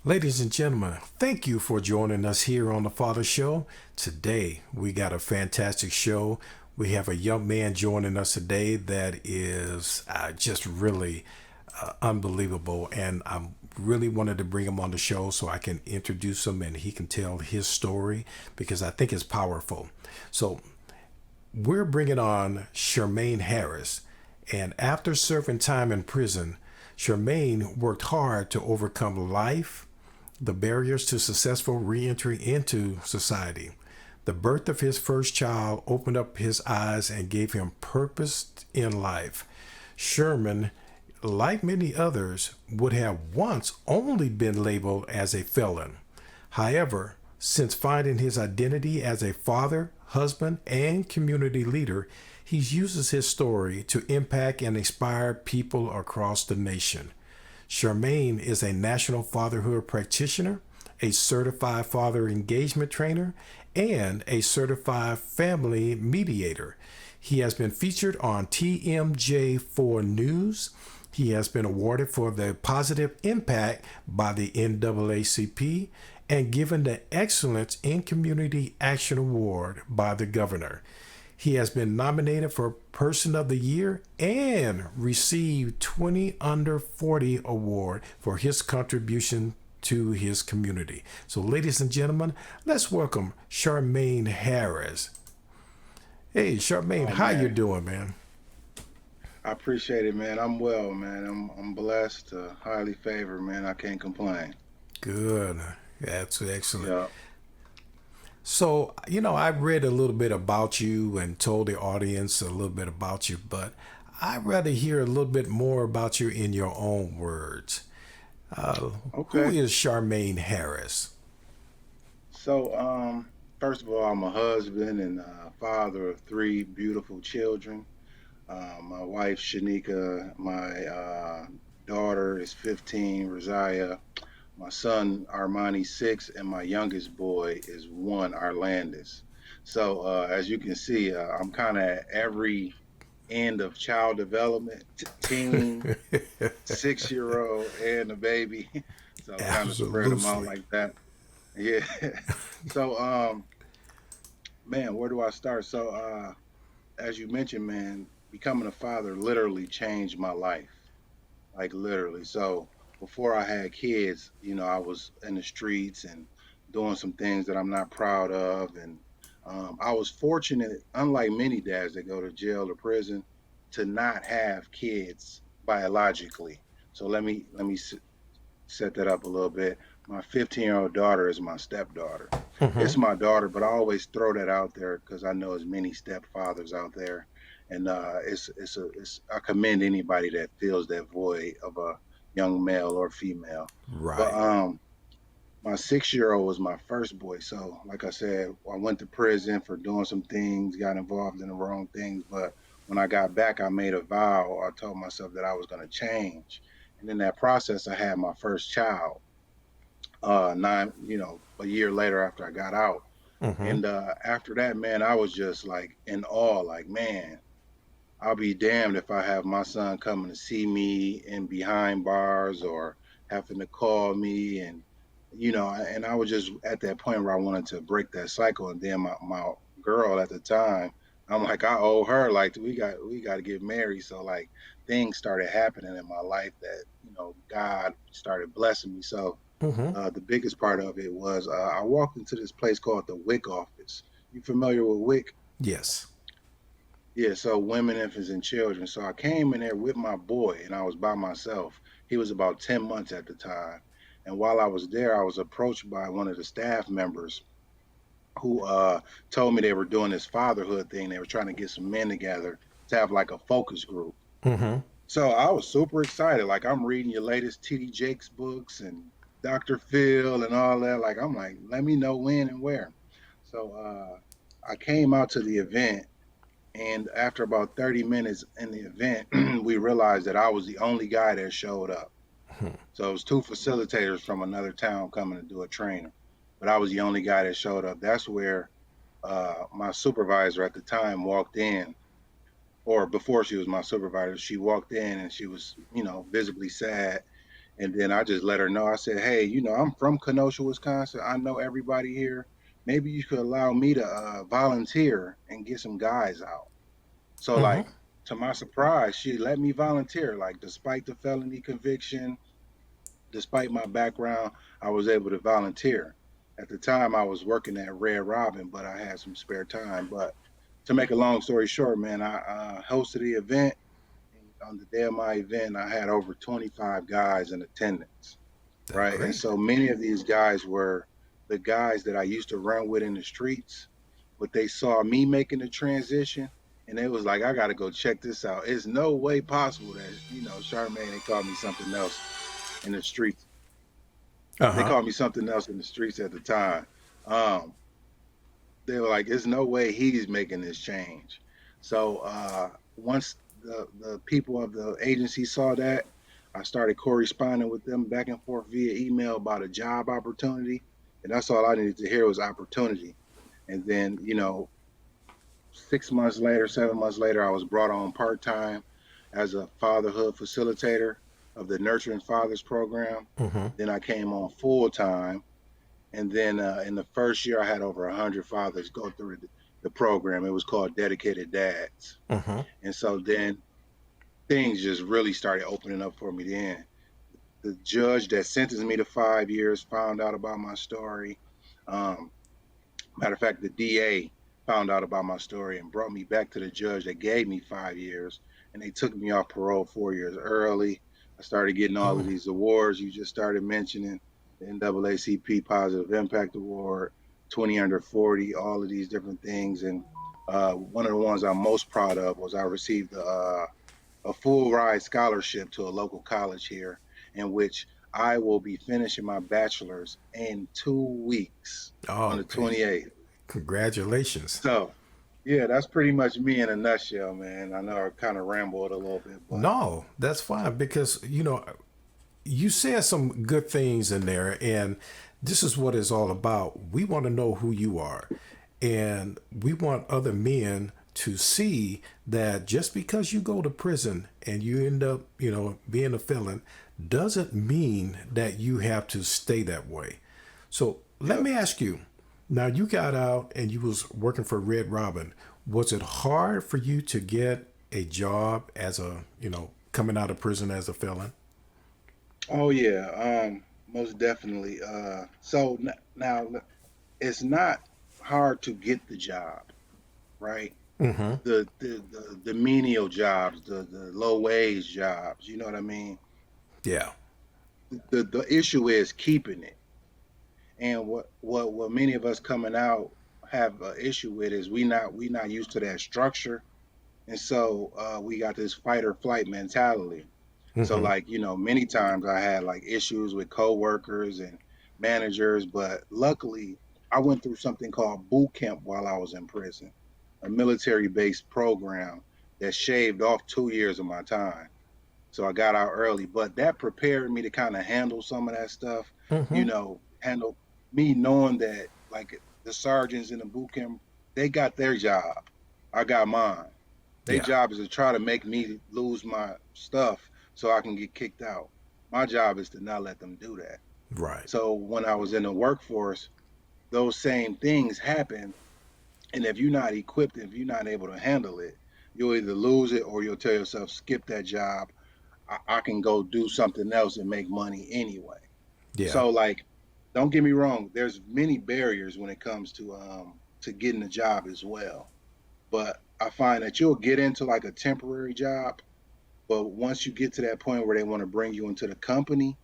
Ladies and gentlemen, thank you for joining us here on the Father Show. Today, we got a fantastic show. We have a young man joining us today that is just really unbelievable. And I really wanted to bring him on the show so I can introduce him and he can tell his story because I think it's powerful. So, we're bringing on Sharmain Harris. And after serving time in prison, Charmaine worked hard to overcome life, the barriers to successful reentry into society. The birth of his first child opened up his eyes and gave him purpose in life. Sherman, like many others, would have once only been labeled as a felon. However, since finding his identity as a father, husband, and community leader, he uses his story to impact and inspire people across the nation. Charmaine is a national fatherhood practitioner, a certified father engagement trainer, and a certified family mediator. He has been featured on TMJ4 News. He has been awarded for the positive impact by the NAACP and given the Excellence in Community Action Award by the governor. He has been nominated for Person of the Year and received 20 Under 40 Award for his contribution to his community. So, ladies and gentlemen, let's welcome Sharmain Harris. Hey, Sharmain, Oh how you man, doing, man? I appreciate it, man. I'm well, man. I'm blessed, highly favored, man. I can't complain. Good. That's excellent. Yeah. So, I read a little bit about you and told the audience a little bit about you, but I'd rather hear a little bit more about you in your own words. Uh, who Okay. is Charmaine Harris? So, first of all, I'm a husband and father of three beautiful children. My wife Shanika, my daughter is 15, Rosiah. My son Armani 6, and my youngest boy is 1, Arlandis. So, as you can see, I'm kind of at every end of child development, teen, 6 year old, and a baby. So kind of spread them out Absolutely. like that. Yeah. So man, where do I start? So as you mentioned, man, becoming a father literally changed my life. Like literally. So before I had kids, I was in the streets and doing some things that I'm not proud of. And I was fortunate, unlike many dads that go to jail or prison, to not have kids biologically. So let me set that up a little bit. My 15-year-old daughter is my stepdaughter. Hmm. It's my daughter, but I always throw that out there because I know there's many stepfathers out there, and it's I commend anybody that fills that void of a young male or female. But Right. my 6 year old was my first boy. So, like I said, I went to prison for doing some things, got involved in the wrong things. But when I got back, I made a vow. I told myself that I was going to change. And in that process, I had my first child, a year later after I got out. Hmm. And after that, man, I was just like in awe, like, man, I'll be damned if I have my son coming to see me in behind bars or having to call me and I was just at that point where I wanted to break that cycle. And then my girl at the time, I'm like, I owe her, like we got to get married. So like things started happening in my life that, God started blessing me. So Hmm. the biggest part of it was I walked into this place called the WIC office. You familiar with WIC? Yes. Yeah, so women, infants, and children. So I came in there with my boy, and I was by myself. He was about 10 months at the time. And while I was there, I was approached by one of the staff members who told me they were doing this fatherhood thing. They were trying to get some men together to have like a focus group. Hmm. So I was super excited. Like I'm reading your latest TD Jakes books and Dr. Phil and all that. Like I'm like, let me know when and where. So I came out to the event, and after about 30 minutes in the event, we realized that I was the only guy that showed up. So it was two facilitators from another town coming to do a training, but I was the only guy that showed up. That's where my supervisor at the time walked in, or before she was my supervisor, she walked in and she was, visibly sad. And then I just let her know. I said, hey, I'm from Kenosha, Wisconsin. I know everybody here. Maybe you could allow me to volunteer and get some guys out. So, Mm-hmm. like, to my surprise, she let me volunteer. Like, despite the felony conviction, despite my background, I was able to volunteer. At the time, I was working at Red Robin, but I had some spare time. But to make a long story short, man, I hosted the event. And on the day of my event, I had over 25 guys in attendance, That's right? And great. so many of these guys were the guys that I used to run with in the streets, but they saw me making the transition. And they was like, I got to go check this out. It's no way possible that, Charmaine, they called me something else in the streets. They Uh-huh. called me something else in the streets at the time. Um, they were like, "There's no way he's making this change." So once the people of the agency saw that, I started corresponding with them back and forth via email about a job opportunity, and that's all I needed to hear was opportunity. And then, 6 months later, 7 months later, I was brought on part time as a fatherhood facilitator of the Nurturing Fathers program. Mm-hmm. Then I came on full time, and then in the first year, I had over 100 fathers go through the program. It was called Dedicated Dads. Mm-hmm. And so then things just really started opening up for me then. The judge that sentenced me to 5 years found out about my story. Um, Matter of fact, the DA found out about my story and brought me back to the judge that gave me 5 years. And they took me off parole 4 years early. I started getting all of Oh, these awards you just started mentioning, the NAACP Positive Impact Award, 20 under 40, all of these different things. And one of the ones I'm most proud of was I received a full ride scholarship to a local college here, in which I will be finishing my bachelor's in 2 weeks on oh, the man. 28th. Congratulations. So, yeah, that's pretty much me in a nutshell, man. I know I kind of rambled a little bit, but No, that's fine because, you said some good things in there, and this is what it's all about. We want to know who you are, and we want other men to see that just because you go to prison and you end up, being a felon, doesn't mean that you have to stay that way. So let yeah. me ask you. Now you got out and you was working for Red Robin. Was it hard for you to get a job as coming out of prison as a felon? Oh yeah, most definitely. Now it's not hard to get the job, right? Mm-hmm. The menial jobs, the low wage jobs, you know what I mean? Yeah. The issue is keeping it. And what many of us coming out have an issue with is we not used to that structure, and so we got this fight or flight mentality. So Mm-hmm. like many times I had like issues with coworkers and managers, but luckily I went through something called boot camp while I was in prison, a military-based program that shaved off 2 years of my time. So I got out early, but that prepared me to kind of handle some of that stuff, Mm-hmm. handle me knowing that like the sergeants in the boot camp, they got their job. I got mine. Their Yeah. job is to try to make me lose my stuff so I can get kicked out. My job is to not let them do that. Right. So when I was in the workforce, those same things happen. And if you're not equipped, if you're not able to handle it, you'll either lose it or you'll tell yourself, skip that job. I can go do something else and make money anyway. Yeah. So like, don't get me wrong. There's many barriers when it comes to getting a job as well. But I find that you'll get into like a temporary job, but once you get to that point where they want to bring you into the company,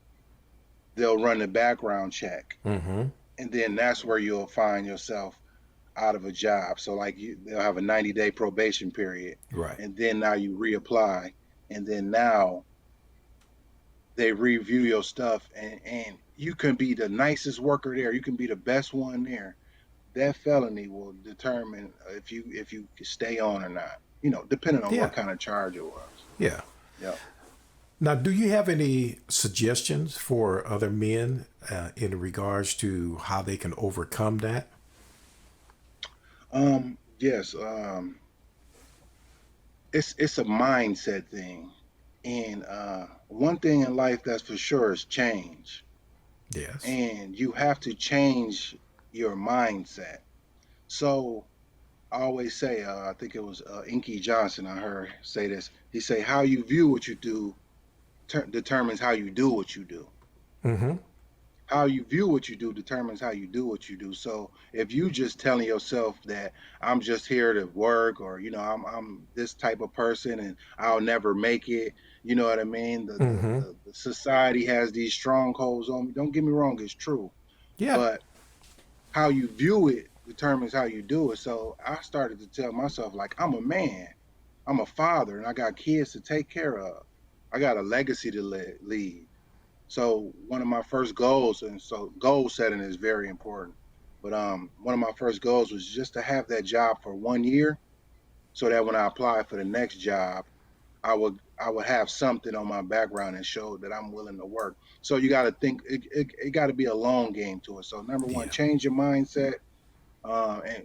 they'll run the background check, Mm-hmm. and then that's where you'll find yourself out of a job. So like they'll have a 90-day probation period, Right. and then now you reapply, and then now they review your stuff, and you can be the nicest worker there, you can be the best one there. That felony will determine if you can stay on or not. Depending on Yeah. what kind of charge it was. Yeah. Yeah. Now, do you have any suggestions for other men in regards to how they can overcome that? Yes. It's a mindset thing. And one thing in life that's for sure is change. Yes. And you have to change your mindset. So I always say, I think it was Inky Johnson, I heard say this. He say, how you view what you do determines how you do what you do. Mm-hmm. How you view what you do determines how you do what you do. So if you just telling yourself that I'm just here to work, or I'm this type of person and I'll never make it, you know what I mean? Mm-hmm. The society has these strongholds on me. Don't get me wrong, it's true, Yeah. but how you view it determines how you do it. So I started to tell myself, like, I'm a man, I'm a father, and I got kids to take care of. I got a legacy to leave. So one of my first goals, and so goal setting is very important. But one of my first goals was just to have that job for 1 year, so that when I apply for the next job, I would have something on my background and show that I'm willing to work. So you got to think it got to be a long game to it. So number one, Yeah. change your mindset, and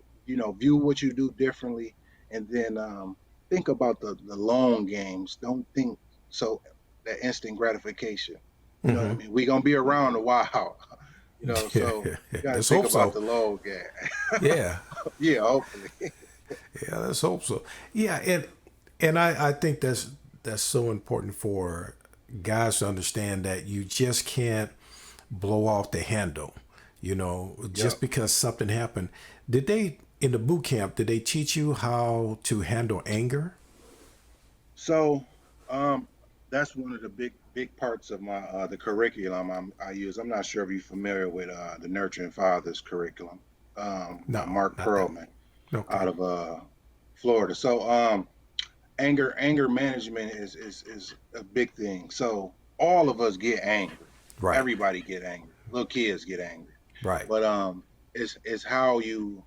view what you do differently, and then think about the long games. Don't think so that instant gratification. You know what I Mm-hmm. mean? We're gonna be around a while, Yeah. so you got to Let's think hope about so. the long game. Yeah. Yeah, hopefully. Yeah. Let's hope so. Yeah. And I think that's so important for guys to understand that you just can't blow off the handle. Yep. Just because something happened. Did they in the boot camp? Did they teach you how to handle anger? So um, that's one of the big parts of my the curriculum I use. I'm not sure if you're familiar with the Nurturing Fathers curriculum by No, Mark not that. Perlman Okay. out of Florida. So anger management is a big thing. So all of us get angry. Right. Everybody get angry. Little kids get angry. Right. But it's how you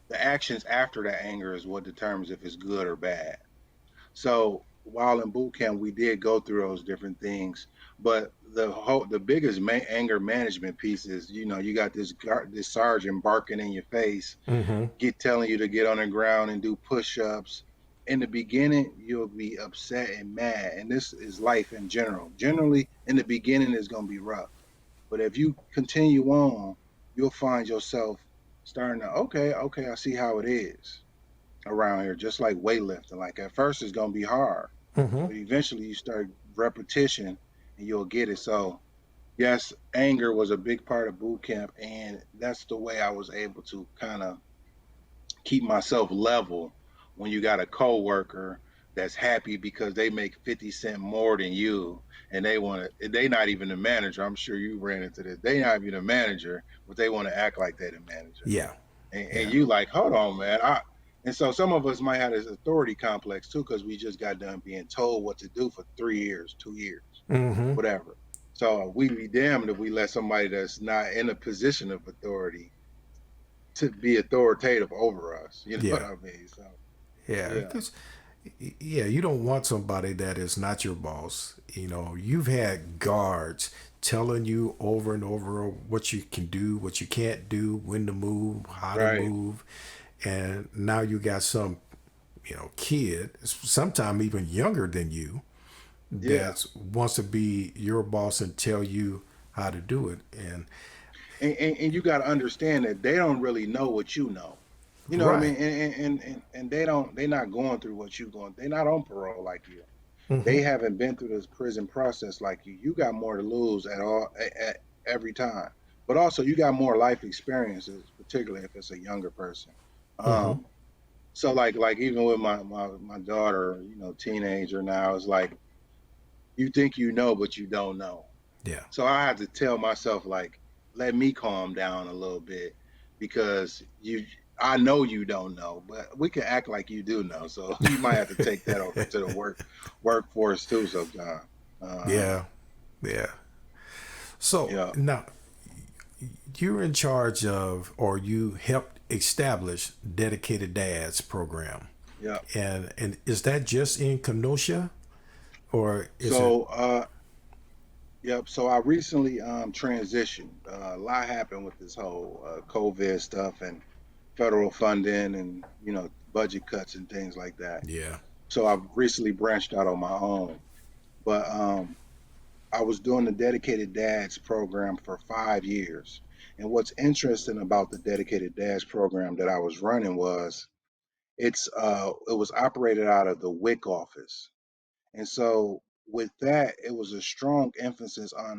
the actions after that anger is what determines if it's good or bad. So while in boot camp, we did go through those different things, but the biggest anger management piece is, you got this sergeant barking in your face, Mm-hmm. get telling you to get on the ground and do push-ups. In the beginning, you'll be upset and mad, and this is life in general. Generally, in the beginning, it's gonna be rough, but if you continue on, you'll find yourself starting to, okay, okay, I see how it is around here, just like weightlifting. Like at first, it's gonna be hard, Mm-hmm. but eventually, you start repetition, and you'll get it. So yes, anger was a big part of boot camp, and that's the way I was able to kind of keep myself level when you got a coworker that's happy because they make 50 cents more than you, and they not even the manager. I'm sure you ran into this. They not even a manager, but they want to act like they're the manager. Yeah. And Yeah. you like, hold on, man. And so some of us might have this authority complex too, because we just got done being told what to do for 3 years, 2 years, Mm-hmm. whatever. So we be damned if we let somebody that's not in a position of authority to be authoritative over us. You know what Yeah. I mean? So Yeah. yeah, Because yeah, you don't want somebody that is not your boss. You've had guards telling you over and over what you can do, what you can't do, when to move, how to right. move, and now you got some, kid, sometime even younger than you, Yeah. that wants to be your boss and tell you how to do it. And And you got to understand that they don't really know what you know. You know what I right. mean? And they're not going through what you're going. They're not on parole like you. Mm-hmm. They haven't been through this prison process like you. You got more to lose at every time. But also you got more life experiences, particularly if it's a younger person. Mm-hmm. Um, so like even with my daughter, teenager now, it's like you think you know, but you don't know. Yeah. So I had to tell myself, like, let me calm down a little bit, because I know you don't know, but we can act like you do know. So you might have to take that over to the workforce too sometime. Uh, Yeah. Yeah. So yeah, now you're in charge of, or you helped establish Dedicated Dads program, yeah. and is that just in Kenosha, or is it? So yep. So I recently transitioned. A lot happened with this whole COVID stuff and federal funding and budget cuts and things like that. Yeah. So I've recently branched out on my own. But I was doing the Dedicated Dads program for 5 years. And what's interesting about the Dedicated Dads program that I was running was it was operated out of the WIC office. And so with that, it was a strong emphasis on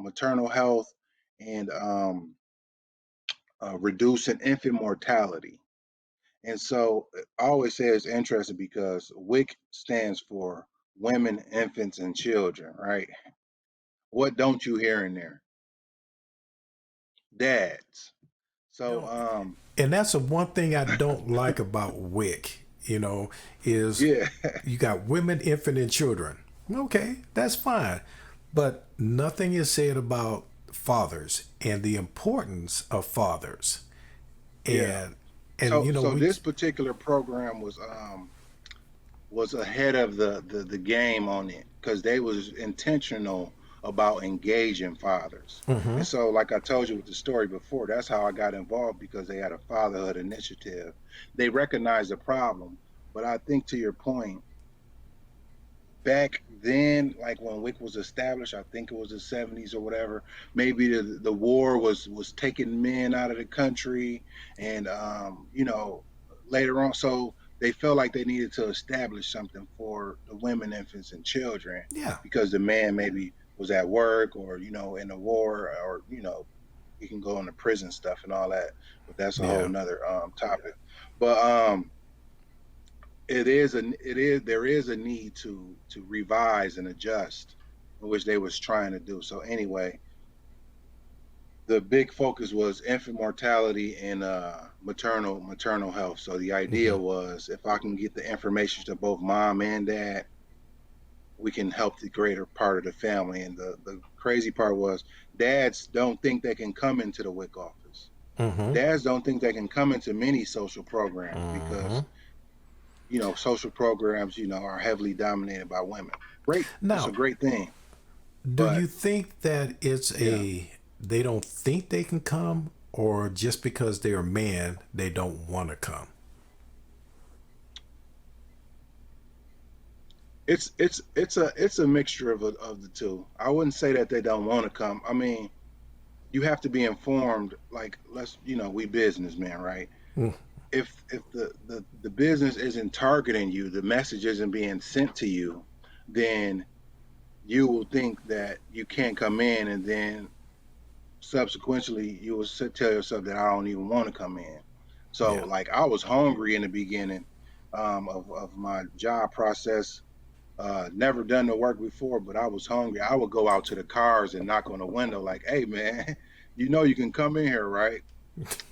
maternal health and reducing infant mortality. And so I always say it's interesting because WIC stands for Women, Infants, and Children, right? What don't you hear in there? Dads. So No, and that's the one thing I don't like about WIC, is yeah, you got women, infant, and children. Okay, that's fine. But nothing is said about fathers and the importance of fathers. yeah. And So so we this particular program was ahead of the game on it because they was intentional about engaging fathers. hmm And so, like I told you with the story before, that's how I got involved because they had a fatherhood initiative. They recognized the problem, but I think to your point, back then, like when WIC was established, I think it was the 70s or whatever, maybe the war was taking men out of the country and later on, so they felt like they needed to establish something for the women, infants, and children yeah, because the man maybe was at work or in the war or he can go into prison stuff and all that, but that's a whole yeah, nother topic. But there is a need to revise and adjust, in which they was trying to do. So anyway, the big focus was infant mortality and maternal health. So the idea hmm was if I can get the information to both mom and dad, we can help the greater part of the family. And the crazy part was dads don't think they can come into the WIC office. hmm Dads don't think they can come into many social programs hmm because social programs, are heavily dominated by women. Great, it's a Now, great thing, do but you think that it's yeah, they don't think they can come, or just because they're a man, they don't want to come? it's a mixture of the two. I wouldn't say that they don't want to come. I mean, you have to be informed. Like, we businessmen, right? Mm, If the business isn't targeting you, the message isn't being sent to you, then you will think that you can't come in, and then subsequently you will tell yourself that I don't even want to come in. So yeah. like I was hungry in the beginning of my job process. Never done the work before, but I was hungry. I would go out to the cars and knock on the window like, "Hey man, you can come in here, right?"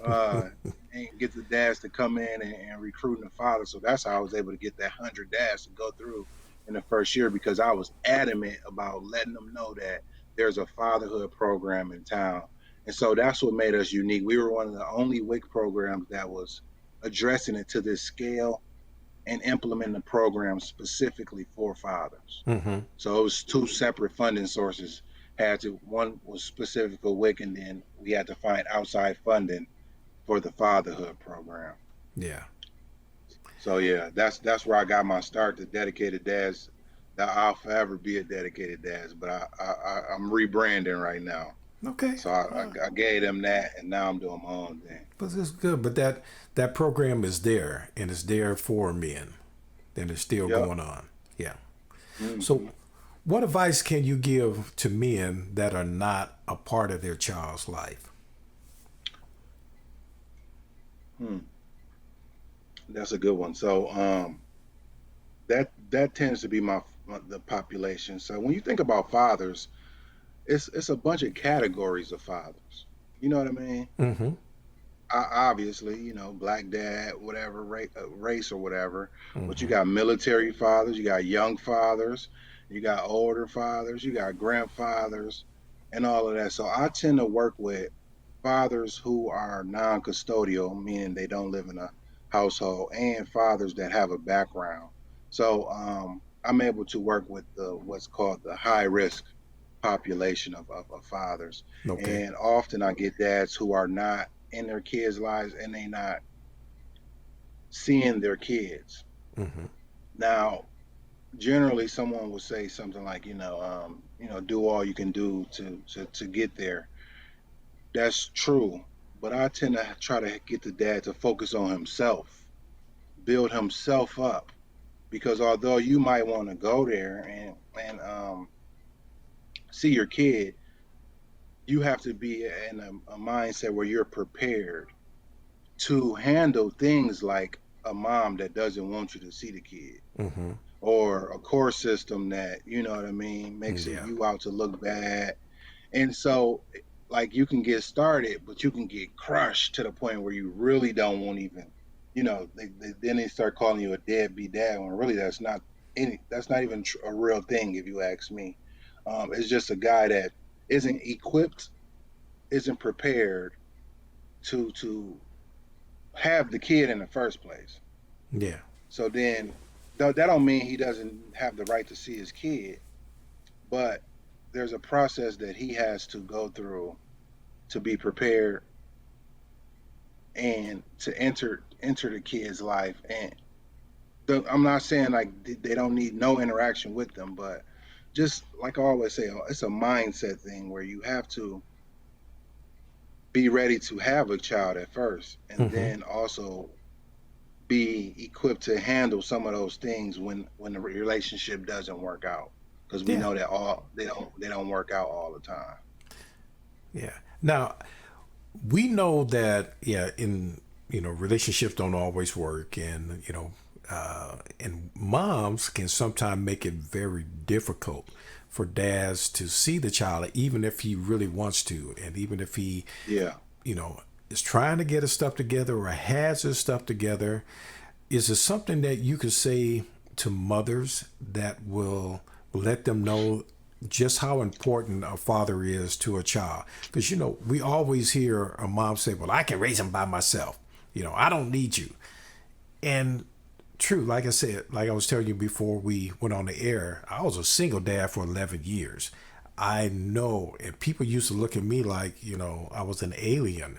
uh, and get the dads to come in and recruiting the father. So that's how I was able to get that 100 dads to go through in the first year because I was adamant about letting them know that there's a fatherhood program in town. And so that's what made us unique. We were one of the only WIC programs that was addressing it to this scale and implementing the program specifically for fathers. hmm So it was two separate funding sources. One was specific for WIC, and then we had to find outside funding for the fatherhood program. Yeah. So yeah, that's where I got my start. The dedicated dads. That I'll forever be a dedicated dads, but I'm rebranding right now. Okay. So I gave them that, and now I'm doing my own thing. But it's good. But that program is there, and it's there for men, and it's still Yep. going on. Yeah. So, Hmm. what advice can you give to men that are not a part of their child's life? Hmm. That's a good one. So that tends to be the population. So when you think about fathers, it's a bunch of categories of fathers. You know what I mean? Mm-hmm. Obviously, black dad, whatever race or whatever. But you Mm-hmm. got military fathers, you got young fathers, you got older fathers, you got grandfathers, and all of that. So I tend to work with fathers who are non-custodial, meaning they don't live in a household, and fathers that have a background. So I'm able to work with what's called the high risk population of fathers. Okay. And often I get dads who are not in their kids' lives and they not seeing their kids. Mm-hmm. Now, generally someone will say something like, do all you can do to get there. That's true, but I tend to try to get the dad to focus on himself, build himself up, because although you might want to go there and see your kid, you have to be in a mindset where you're prepared to handle things like a mom that doesn't want you to see the kid, Mm-hmm. or a core system that, you know what I mean, makes it Yeah. you out to look bad. And so, like, you can get started, but you can get crushed to the point where you really don't want even, then they start calling you a deadbeat dad when really that's not even a real thing, if you ask me. It's just a guy that isn't equipped, isn't prepared to have the kid in the first place. Yeah. So then, that don't mean he doesn't have the right to see his kid, but there's a process that he has to go through to be prepared and to enter the kid's life. And I'm not saying like they don't need no interaction with them, but just like I always say, it's a mindset thing where you have to be ready to have a child at first, and Mm-hmm. then also be equipped to handle some of those things when the relationship doesn't work out, because we Yeah. know that all they don't work out all the time. Yeah. Now, we know that, yeah, in, relationships don't always work, and, and moms can sometimes make it very difficult for dads to see the child, even if he really wants to, and even if he, Yeah. you know, is trying to get his stuff together or has his stuff together. Is it something that you could say to mothers that will let them know just how important a father is to a child? Because, we always hear a mom say, well, I can raise him by myself. I don't need you. And true, like I said, like I was telling you before we went on the air, I was a single dad for 11 years. I know, and people used to look at me like, I was an alien.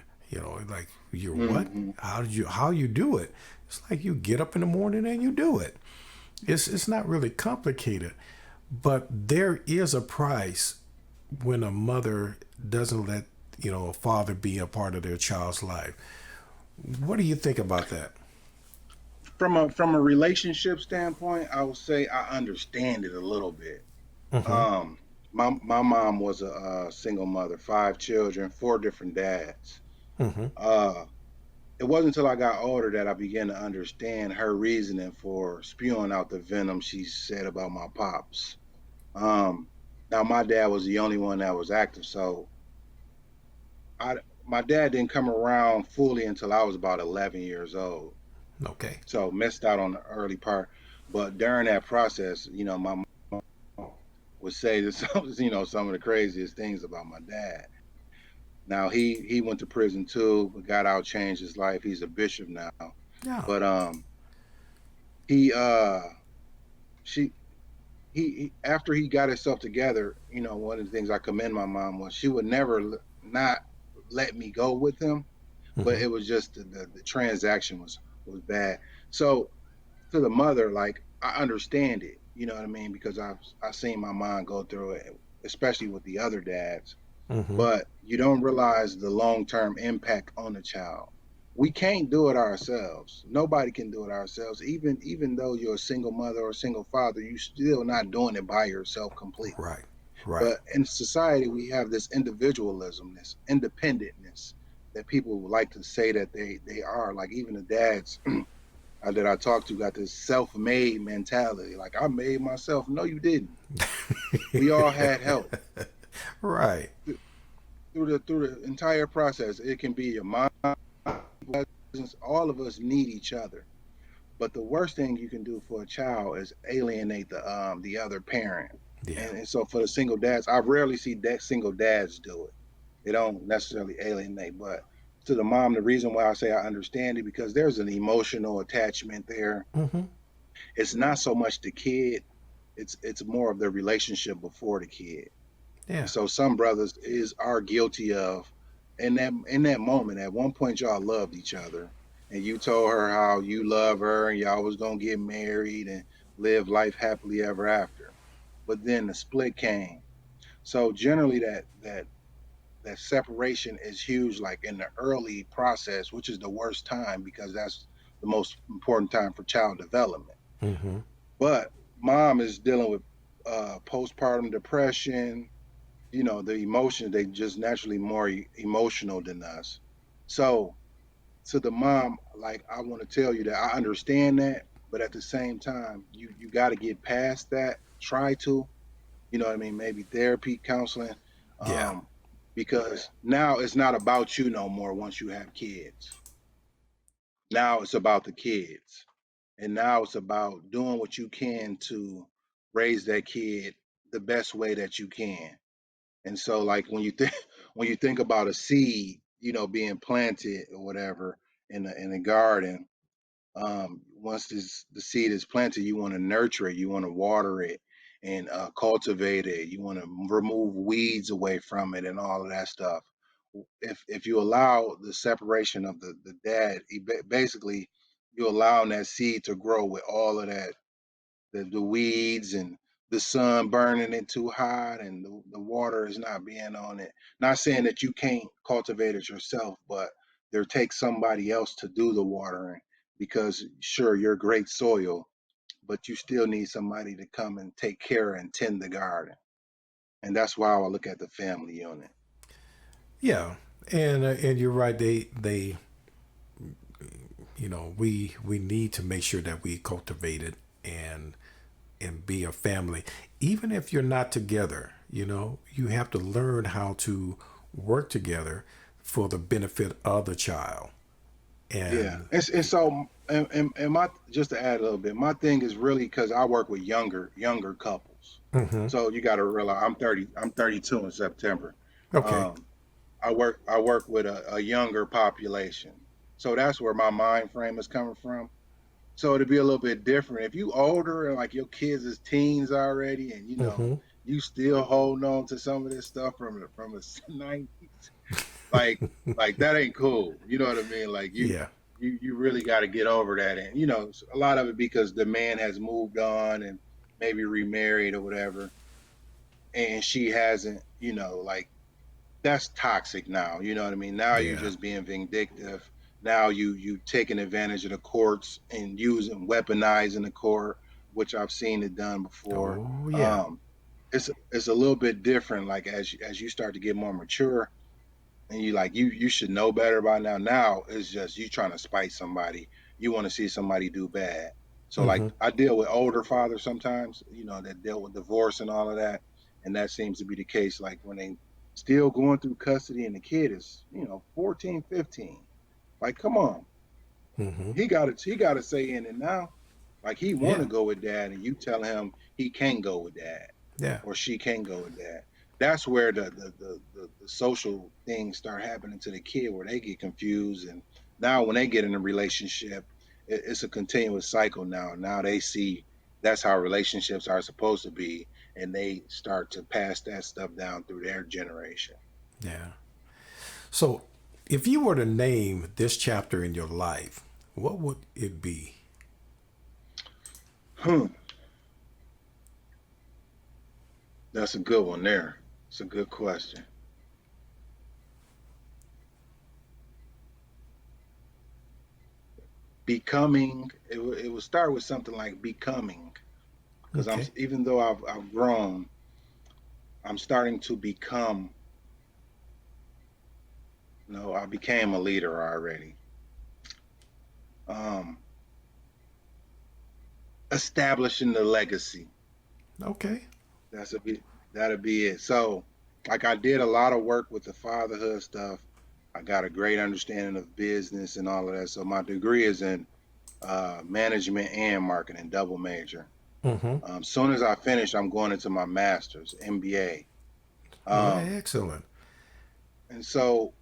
Like, you're what? Hmm. How you do it? It's like you get up in the morning and you do it. It's not really complicated, but there is a price when a mother doesn't let a father be a part of their child's life. What do you think about that? From a relationship standpoint, I would say I understand it a little bit. Mm-hmm. Um, my mom was a, single mother, 5 children, 4 different dads. Mm-hmm. Uh, it wasn't until I got older that I began to understand her reasoning for spewing out the venom she said about my pops. Um, Now my dad was the only one that was active, so I my dad didn't come around fully until I was about 11 years old. Okay. So missed out on the early part. But during that process, my mom would say that some of the craziest things about my dad. Now he went to prison too, but got out, changed his life. He's a bishop now. Yeah. But he she he after he got himself together, one of the things I commend my mom was she would never not let me go with him, but Mm-hmm. it was just the transaction was bad. So to the mother, like, I understand it, you know what I mean, because I've seen my mom go through it, especially with the other dads. Mm-hmm. But you don't realize the long term impact on the child. We can't do it ourselves. Nobody can do it ourselves. Even though you're a single mother or a single father, you still not doing it by yourself completely. Right. Right. But in society, we have this individualism, this independentness that people would like to say that they are. Like, even the dads that I talked to got this self-made mentality. Like, I made myself. No, you didn't. We all had help Right. through the entire process. It can be your mom, all of us need each other. But the worst thing you can do for a child is alienate the other parent. Yeah. And so for the single dads, I rarely see that single dads do it. They don't necessarily alienate, but to the mom, the reason why I say I understand it, because there's an emotional attachment there. Mm-hmm. It's not so much the kid, it's more of the relationship before the kid. Yeah. And so some brothers are guilty of, in that moment, at one point y'all loved each other, and you told her how you love her and y'all was gonna get married, and live life happily ever after. But then the split came. So generally that separation is huge, like in the early process, which is the worst time because that's the most important time for child development. Mm-hmm. But mom is dealing with postpartum depression. The emotions, they just naturally more emotional than us. So to the mom, like, I want to tell you that I understand that, but at the same time, you got to get past that. Try to, what I mean, maybe therapy, counseling, Yeah. um, because now it's not about you no more. Once you have kids, now it's about the kids, and now it's about doing what you can to raise that kid the best way that you can. And so, like, when you think when you think about a seed, being planted or whatever in a garden, once the seed is planted, you want to nurture it, you want to water it, and cultivate it. You want to remove weeds away from it and all of that stuff. If you allow the separation of the dad, basically you're allowing that seed to grow with all of that, the weeds and the sun burning it too hot and the water is not being on it. Not saying that you can't cultivate it yourself, but there takes somebody else to do the watering, because sure, you're great soil, but you still need somebody to come and take care and tend the garden. And that's why I look at the family unit. Yeah. And you're right. They we need to make sure that we cultivate it and be a family, even if you're not together. You have to learn how to work together for the benefit of the child. Yeah, And and so and my, just to add a little bit, my thing is really because I work with younger couples. hmm So you got to realize I'm 30. I'm 32 in September. okay. Um, I work with a younger population, so that's where my mind frame is coming from. So it'd be a little bit different if you older and like your kids is teens already, and hmm you still holding on to some of this stuff from the 90s. like like that ain't cool. You know what I mean? Like Yeah. you really got to get over that. And a lot of it because the man has moved on and maybe remarried or whatever, and she hasn't. Like, that's toxic now. You know what I mean? Now you're Yeah. just being vindictive. Now you taking advantage of the courts and using weaponizing the court, which I've seen it done before. Oh yeah. Um, it's a little bit different. Like, as you start to get more mature, and you should know better by now. Now it's just you trying to spite somebody. You want to see somebody do bad. So, like, hmm I deal with older fathers sometimes, that deal with divorce and all of that, and that seems to be the case. Like, when they still going through custody and the kid is 14, 15. Like, come on, hmm he got to say in it now. Like, he want Yeah. to go with dad, and you tell him he can't go with dad, Yeah. or she can go with dad. That's where the social things start happening to the kid, where they get confused, and now when they get in a relationship, it's a continuous cycle. Now they see that's how relationships are supposed to be, and they start to pass that stuff down through their generation. Yeah. So, if you were to name this chapter in your life, what would it be? Hmm, that's a good one there. It's a good question. Becoming, it will start with something like becoming, because Okay. even though I've grown, I'm starting to become. No, I became a leader already. Um, Establishing the legacy. Okay. That's a bit. That'll be it. So, like, I did a lot of work with the fatherhood stuff. I got a great understanding of business and all of that. So my degree is in management and marketing, double major. hmm Soon as I finish, I'm going into my master's, MBA. Well, Um, excellent. and so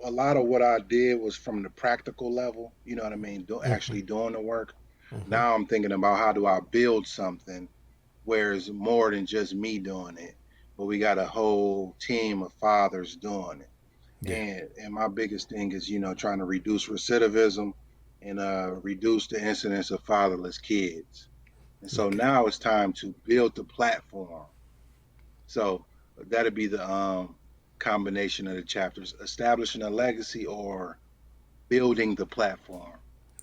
a lot of what I did was from the practical level. You know what I mean? hmm Actually doing the work. hmm Now I'm thinking about how do I build something where it's more than just me doing it, but we got a whole team of fathers doing it. Yeah. And my biggest thing is trying to reduce recidivism, and reduce the incidence of fatherless kids. And so Okay. now it's time to build the platform. So that'd be the combination of the chapters: establishing a legacy or building the platform.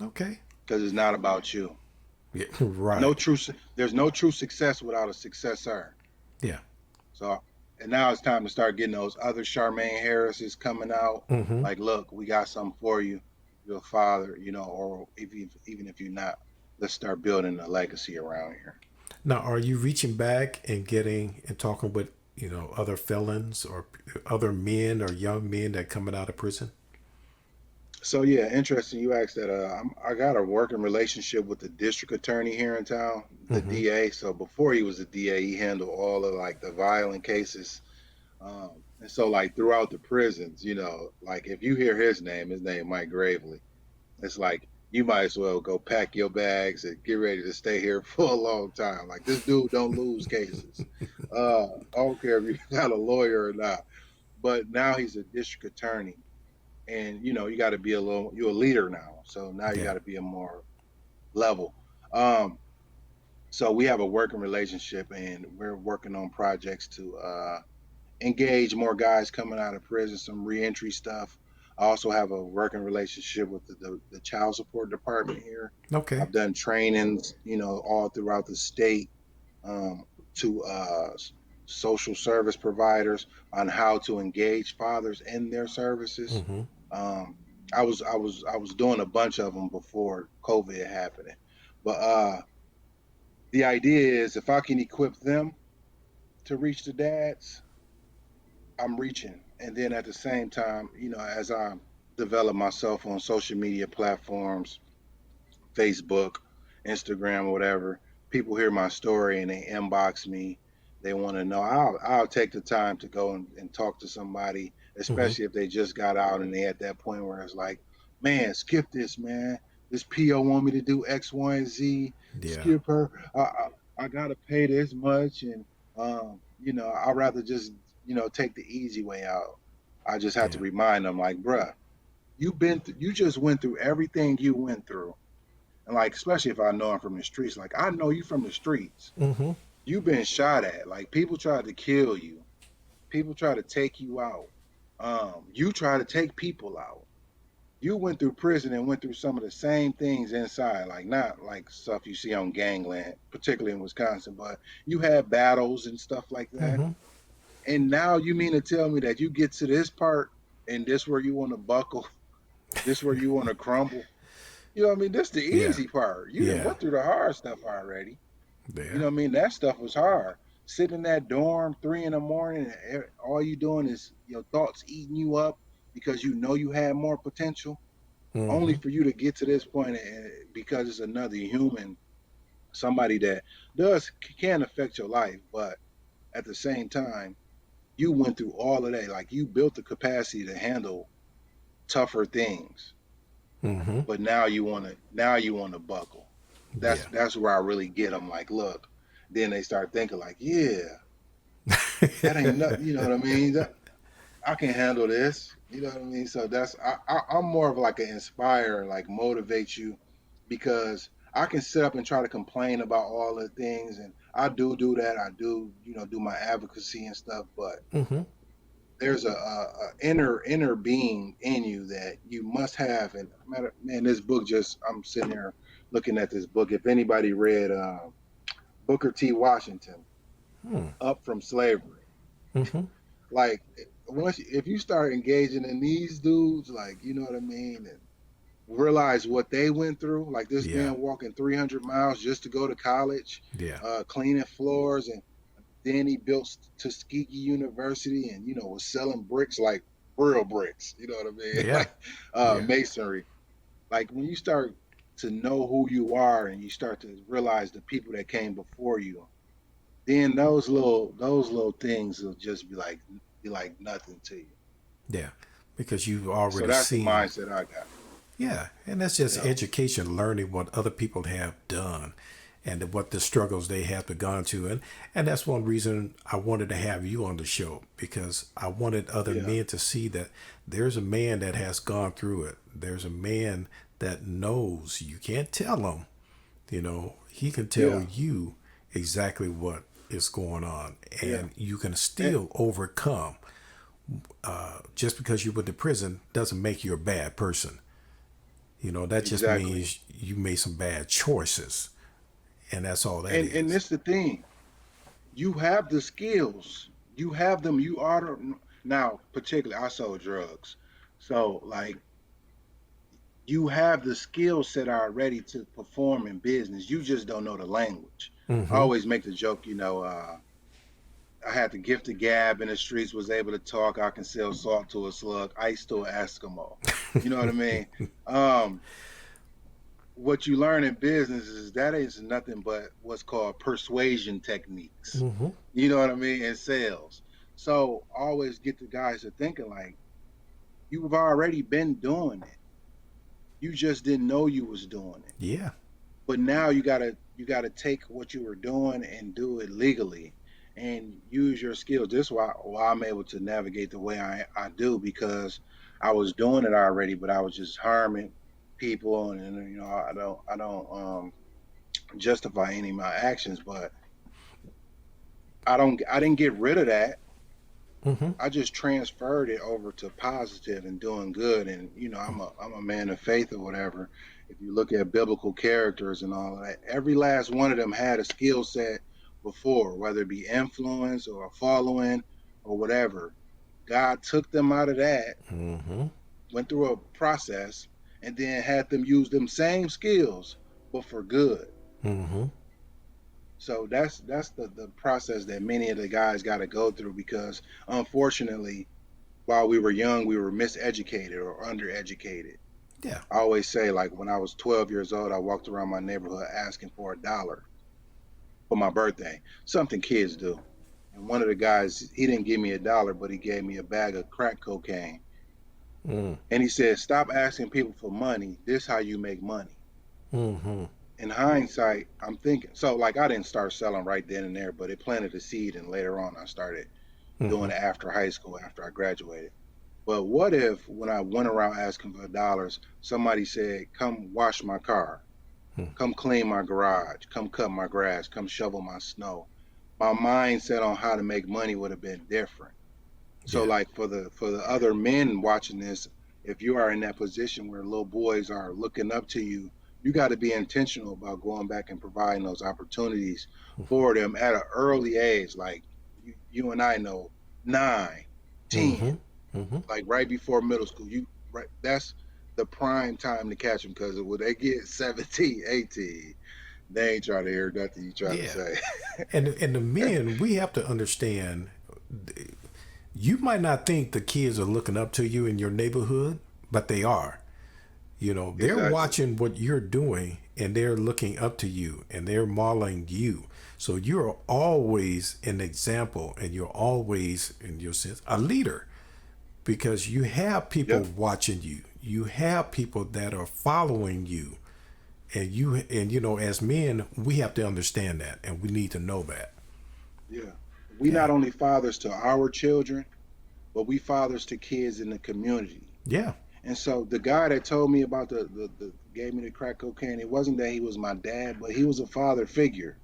Okay. Because it's not about you. Yeah. No Right. true, there's no true success without a successor. Yeah. So, and now it's time to start getting those other Sharmain Harrises coming out. Mm-hmm. Like, look, we got something for you, your father, or even if you're not, let's start building a legacy around here. Now, are you reaching back and getting and talking with other felons or other men or young men that coming out of prison? So yeah, interesting. You asked that. I got a working relationship with the district attorney here in town, the Mm-hmm. DA. So before he was the DA, he handled all of like the violent cases. And so like throughout the prisons, like if you hear his name Mike Gravely. It's like you might as well go pack your bags and get ready to stay here for a long time. Like this dude don't lose cases. I don't care if you got a lawyer or not. But now he's a district attorney, and you got to be you're a leader now. So now you Yeah. got to be a more level. Um, so we have a working relationship, and we're working on projects to engage more guys coming out of prison, some reentry stuff. I also have a working relationship with the child support department here. Okay. I've done trainings, all throughout the state um, to social service providers on how to engage fathers in their services. Mm-hmm. Um, I was doing a bunch of them before COVID happening, but the idea is if I can equip them to reach the dads, I'm reaching. And then at the same time, as I develop myself on social media platforms, Facebook, Instagram, whatever, people hear my story and they inbox me. They want to know. I'll take the time to go and talk to somebody, Mm-hmm. especially if they just got out and they at that point where it's like, man, skip this, man. This PO want me to do X, Y, and Z. Yeah. Skip her. I gotta pay this much, and I'd rather just take the easy way out. I just have to Yeah. remind them, like, bruh, you just went through everything you went through, and like, especially if I know I'm from the streets, like I know you from the streets. Mm-hmm. You've been shot at. Like people tried to kill you. People try to take you out. You try to take people out. You went through prison and went through some of the same things inside, like not like stuff you see on gangland, particularly in Wisconsin, but you had battles and stuff like that. Mm-hmm. And now you mean to tell me that you get to this part and this where you want to buckle, this where you want to crumble? You know what I mean? This the Yeah. easy part. You didn't Yeah. went through the hard stuff already. You Yeah. know what I mean? That stuff was hard. Sitting in that dorm 3 in the morning, and all you doing is your thoughts eating you up because you know you had more potential, only Mm-hmm. for you to get to this point, and because it's another human, somebody that does can affect your life, but at the same time, you went through all of that. Like you built the capacity to handle tougher things, Mm-hmm. but now you want to buckle. That's Yeah. that's where I really get them. Like, look, then they start thinking like, yeah, that ain't nothing. You know what I mean? I can handle this. You know what I mean? So I'm more of like an inspire, like motivate you, because I can sit up and try to complain about all the things, and I do that. I do do my advocacy and stuff, but Mm-hmm. there's a inner being in you that you must have. And man, this book just I'm sitting here looking at this book. If anybody read Booker T. Washington, Hmm. Up from Slavery, Mm-hmm. like if you start engaging in these dudes, like you know what I mean, and realize what they went through, like this Yeah. man walking 300 miles just to go to college, Yeah. cleaning floors, and then he built Tuskegee University, and was selling bricks like real bricks. You know what I mean? Yeah. Like Yeah. masonry. Like when you start to know who you are, and you start to realize the people that came before you, then those little things will just be like nothing to you. Yeah. Because you've So already that's the seen. mindset I got. Yeah. And that's just Yeah, education, learning what other people have done and what the struggles they have to gone to. And that's one reason I wanted to have you on the show, because I wanted other yeah, men to see that there's a man that has gone through it. There's a man that knows. You can't tell him, he can tell Yeah, you exactly what is going on, yeah, and you can and, still overcome. Just because you went to prison doesn't make you a bad person. That just exactly. means you made some bad choices, and that's all that And is. this the thing. You have the skills. You have them. You are now, particularly I sold drugs. So like you have the skill set already to perform in business. You just don't know the language. I Mm-hmm. always make the joke, I had the gift of gab in the streets, was able to talk. I can sell salt to a slug, ice to an Eskimo. You know what I mean? Um, what you learn in business is that is nothing but what's called persuasion techniques. Mm-hmm. You know what I mean? In sales. So always get the guys to thinking like you've already been doing it. You just didn't know you was doing it. Yeah. But now you gotta take what you were doing and do it legally and use your skills. This is why I'm able to navigate the way I do because I was doing it already, but I was just harming people and I don't justify any of my actions, but I didn't get rid of that. Mm-hmm. I just transferred it over to positive and doing good. And I'm a man of faith or whatever. If you look at biblical characters and all of that, every last one of them had a skill set before, whether it be influence or a following or whatever. God took them out of that, Mm-hmm. went through a process, and then had them use them same skills, but for good. Mm-hmm. So that's the process that many of the guys got to go through because unfortunately while we were young, we were miseducated or undereducated. Yeah. I always say, like, when I was 12 years old, I walked around my neighborhood asking for $1 for my birthday, something kids do. And one of the guys, he didn't give me $1, but he gave me a bag of crack cocaine. Mm. And he said, stop asking people for money. This is how you make money. Mm-hmm. In hindsight, I'm thinking, so like I didn't start selling right then and there, but it planted a seed. And later on, I started Mm-hmm. doing it after high school, after I graduated. But what if when I went around asking for dollars, somebody said, come wash my car, come clean my garage, come cut my grass, come shovel my snow? My mindset on how to make money would have been different. So Yeah. like for the other men watching this, if you are in that position where little boys are looking up to you, you got to be intentional about going back and providing those opportunities for them at an early age. Like you and I know, 9, 10, Mm-hmm. Mm-hmm. like right before middle school. You right, that's the prime time to catch them because when they get 17, 18, they ain't trying to hear nothing you trying to Yeah. say. And the men, we have to understand. You might not think the kids are looking up to you in your neighborhood, but they are. They're Exactly. watching what you're doing and they're looking up to you and they're modeling you. So you're always an example and you're always, in your sense, a leader because you have people Yep. watching you. You have people that are following you. And as men, we have to understand that and we need to know that. Yeah. We Yeah. not only fathers to our children, but we fathers to kids in the community. Yeah. And so the guy that told me about the gave me the crack cocaine, it wasn't that he was my dad, but he was a father figure.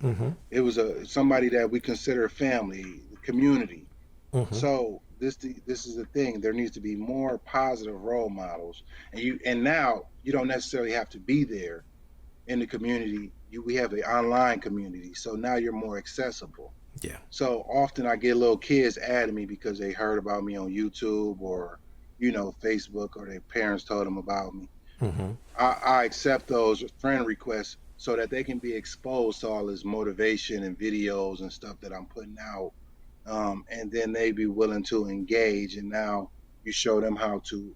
Mm-hmm. It was a somebody that we consider family, the community. Mm-hmm. So this is the thing. There needs to be more positive role models, and now you don't necessarily have to be there in the community. We have an online community, so now you're more accessible. Yeah. So often I get little kids adding me because they heard about me on YouTube or Facebook or their parents told them about me. Mm-hmm. I accept those friend requests so that they can be exposed to all this motivation and videos and stuff that I'm putting out, and then they be willing to engage. And now you show them how to,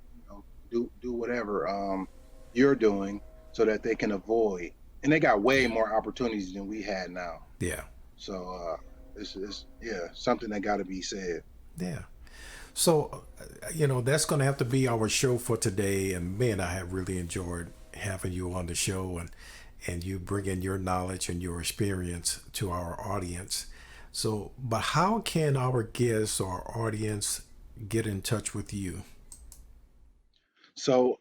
do whatever you're doing, so that they can avoid. And they got way Yeah. more opportunities than we had now. Yeah. So it's yeah something that got to be said. Yeah. So, that's going to have to be our show for today. And man, I have really enjoyed having you on the show and you bringing your knowledge and your experience to our audience. So, but how can our guests or audience get in touch with you? So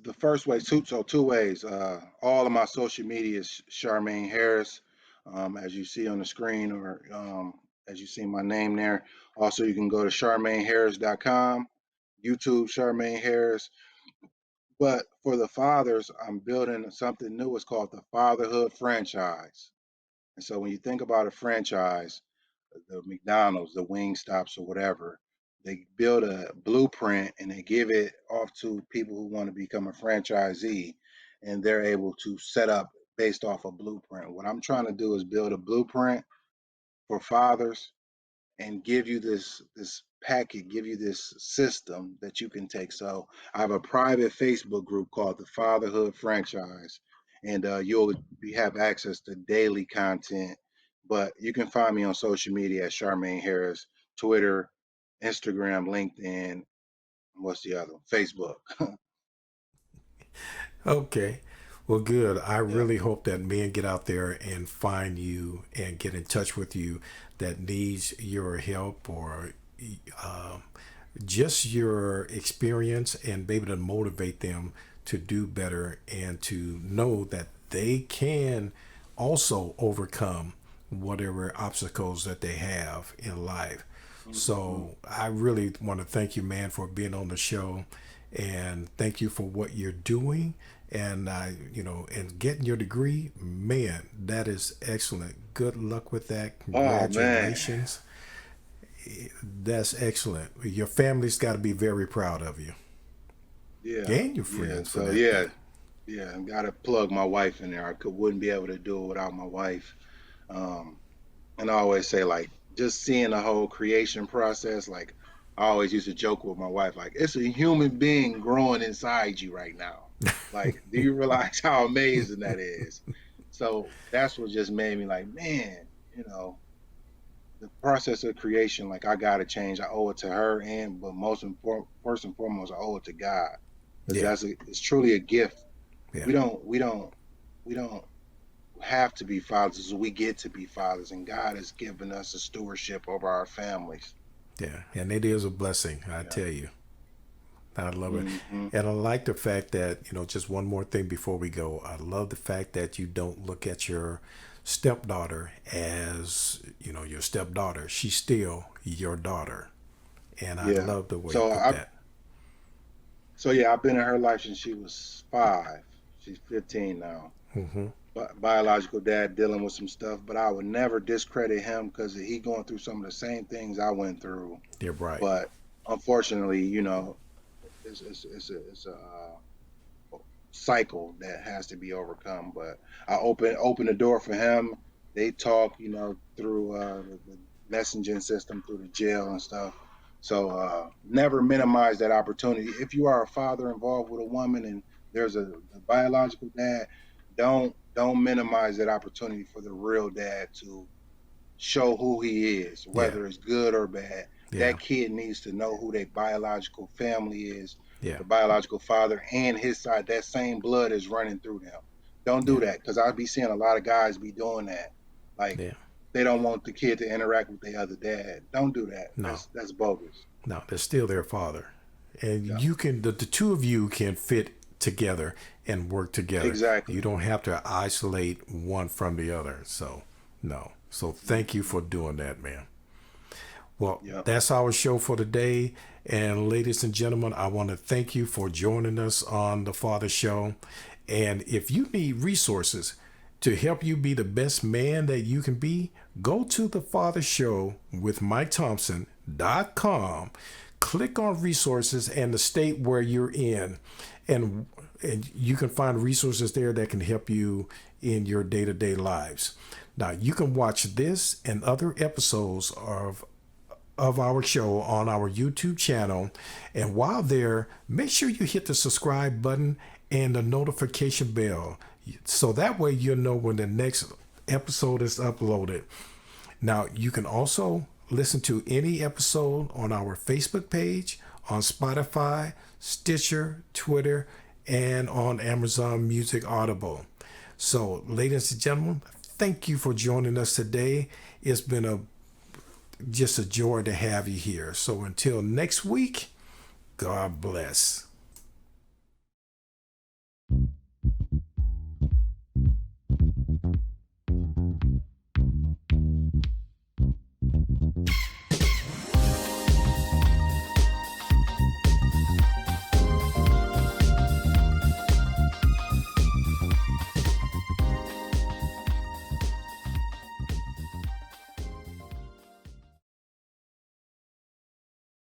The first way, two ways. All of my social media is Sharmain Harris, as you see on the screen, or as you see my name there. Also, you can go to charmaineharris.com, YouTube Sharmain Harris. But for the fathers, I'm building something new. It's called the Fatherhood Franchise. And so when you think about a franchise, the McDonald's, the Wing Stops, or whatever, they build a blueprint and they give it off to people who want to become a franchisee, and they're able to set up based off a blueprint. What I'm trying to do is build a blueprint for fathers and give you this packet, give you this system that you can take. So I have a private Facebook group called the Fatherhood Franchise, and you'll have access to daily content. But you can find me on social media at Charmaine Harris, Twitter, Instagram, LinkedIn. What's the other one? Facebook. Okay. Well, good. I Yeah. really hope that men get out there and find you and get in touch with you that needs your help or uh, just your experience and be able to motivate them to do better and to know that they can also overcome whatever obstacles that they have in life. Mhm. So I really want to thank you, man, for being on the show, and thank you for what you're doing. And and getting your degree, man, that is excellent. Good luck with that. Oh man. Congratulations. That's excellent. Your family's got to be very proud of you, Yeah. and your Yeah. friends for So that yeah. matter. Yeah. Gotta plug my wife in there. Wouldn't be able to do it without my wife. Um, And I always say, like, just seeing the whole creation process, like, I always used to joke with my wife, like, it's a human being growing inside you right now. Like, do you realize how amazing that is? So that's what just made me like, man, you know, the process of creation, like, I got to change. I owe it to her, and, but most important, first and foremost, I owe it to God, because Yeah, it's truly a gift. yeah, We don't have to be fathers. We get to be fathers, and God has given us a stewardship over our families. yeah. And it is a blessing, I Yeah. tell you. I love it. Hmm. And I like the fact that, just one more thing before we go. I love the fact that you don't look at your stepdaughter as, your stepdaughter. She's still your daughter. And I Yeah. love the way you So put I that. so yeah, I've been in her life since she was 5. She's 15 now. Hmm. But biological dad dealing with some stuff, but I would never discredit him because he going through some of the same things I went through. You're right. But unfortunately, it's a cycle that has to be overcome. But I open the door for him. They talk, through the messaging system, through the jail and stuff. So never minimize that opportunity. If you are a father involved with a woman and there's a biological dad, don't minimize that opportunity for the real dad to show who he is, Yeah, whether it's good or bad. yeah, That kid needs to know who their biological family is, yeah, the biological father and his side. That same blood is running through them. Don't do yeah, that, because I be seeing a lot of guys be doing that. Like, yeah. they don't want the kid to interact with their other dad. Don't do that. No, That's bogus. no, they're still their father. And Yeah, the two of you can fit together and work together. You exactly. don't have to isolate one from the other. So, no. So, thank you Hmm. for doing that, man. Well, Yep. that's our show for today. And ladies and gentlemen, I want to thank you for joining us on the Father Show. And if you need resources to help you be the best man that you can be, go to the Father Show with MikeThompson.com. Click on resources and the state where you're in. And and you can find resources there that can help you in your day-to-day lives. Now, you can watch this and other episodes of our show on our YouTube channel. And while there, make sure you hit the subscribe button and the notification bell so that way you'll know when the next episode is uploaded. Now, you can also listen to any episode on our Facebook page, on Spotify, Stitcher, Twitter, and on Amazon Music Audible. So, ladies and gentlemen, thank you for joining us today. It's been just a joy to have you here. So until next week, God bless.